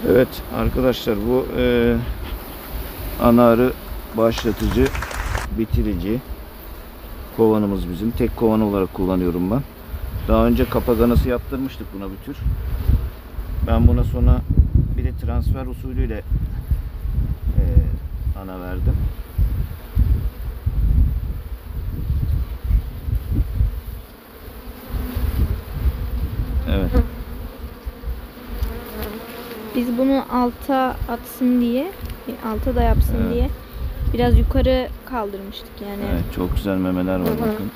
Evet arkadaşlar, bu ana arı başlatıcı, bitirici kovanımız bizim. Tek kovan olarak kullanıyorum ben. Daha önce kapak anası yaptırmıştık buna bir tür. Ben buna sonra bir de transfer usulüyle ana verdim. Evet. Biz bunu alta atsın diye, alta da yapsın diye biraz yukarı kaldırmıştık yani. Evet, çok güzel memeler var bakın.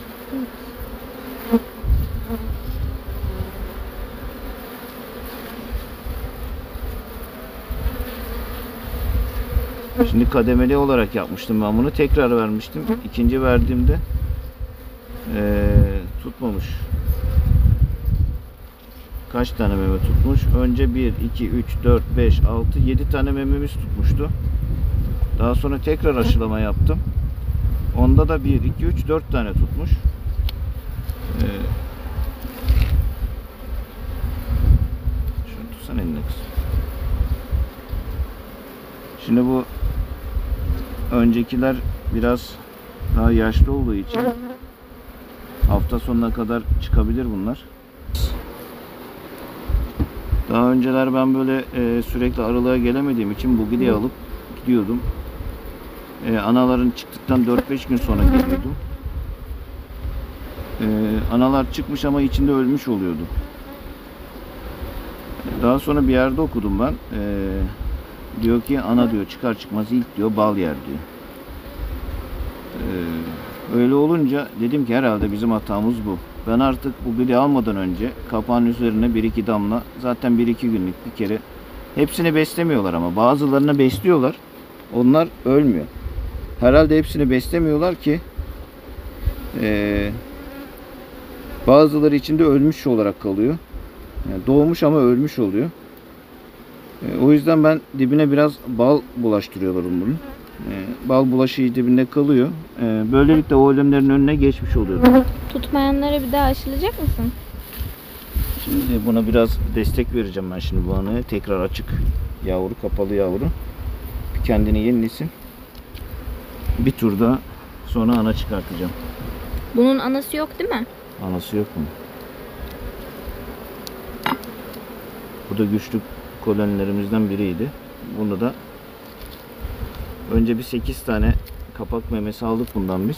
Şimdi kademeli olarak yapmıştım ben bunu. Tekrar vermiştim. İkinci verdiğimde tutmamış. Kaç tane meme tutmuş? Önce 1, 2, 3, 4, 5, 6, 7 tane mememiz tutmuştu. Daha sonra tekrar aşılama yaptım. Onda da 1, 2, 3, 4 tane tutmuş. Şunu tutsana eline kızım. Şimdi bu öncekiler biraz daha yaşlı olduğu için hafta sonuna kadar çıkabilir bunlar. Daha önceler ben böyle sürekli arılığa gelemediğim için bu gideyi alıp gidiyordum. Anaların çıktıktan 4-5 gün sonra geliyordum. Analar çıkmış ama içinde ölmüş oluyordu. Daha sonra bir yerde okudum ben. Diyor ki ana diyor çıkar çıkmaz ilk diyor bal yer diyor. Öyle olunca dedim ki herhalde bizim hatamız bu. Ben artık bu bili almadan önce kapağın üzerine 1-2 damla, zaten 1-2 günlük bir kere, hepsini beslemiyorlar ama bazılarını besliyorlar. Onlar ölmüyor. Herhalde hepsini beslemiyorlar ki bazıları içinde ölmüş olarak kalıyor. Yani doğmuş ama ölmüş oluyor. O yüzden ben dibine biraz bal bulaştırıyorlar bunun. Bal bulaşığı dibinde kalıyor. Böylelikle o ölümlerin önüne geçmiş oluyor. Tutmayanlara bir daha aşılayacak mısın? Şimdi buna biraz destek vereceğim ben şimdi bu anaya. Tekrar açık yavru, kapalı yavru. Bir kendini yenilesin. Bir tur daha sonra ana çıkartacağım. Bunun anası yok değil mi? Anası yok mu? Bu da güçlü kolonilerimizden biriydi. Bunu da önce bir 8 tane kapak memesi aldık bundan biz.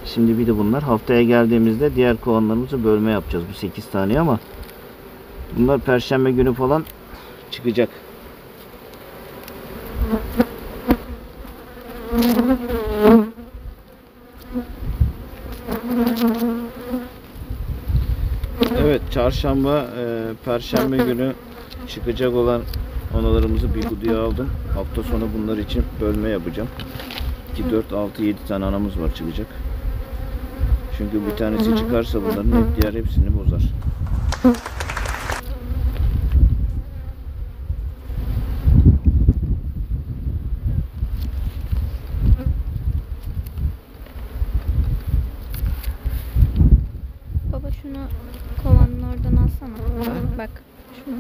Şimdi bir de bunlar, haftaya geldiğimizde diğer kovanlarımızı bölme yapacağız bu 8 tane, ama bunlar perşembe günü falan çıkacak. Evet, çarşamba, perşembe günü çıkacak olan analarımızı bir kutuya aldım. Hafta sonu bunlar için bölme yapacağım. 2, 4, 6, 7 tane anamız var çıkacak. Çünkü bir tanesi çıkarsa bunların hep diğer hepsini bozar. Baba şunu kovanın oradan alsana. Bak şunu.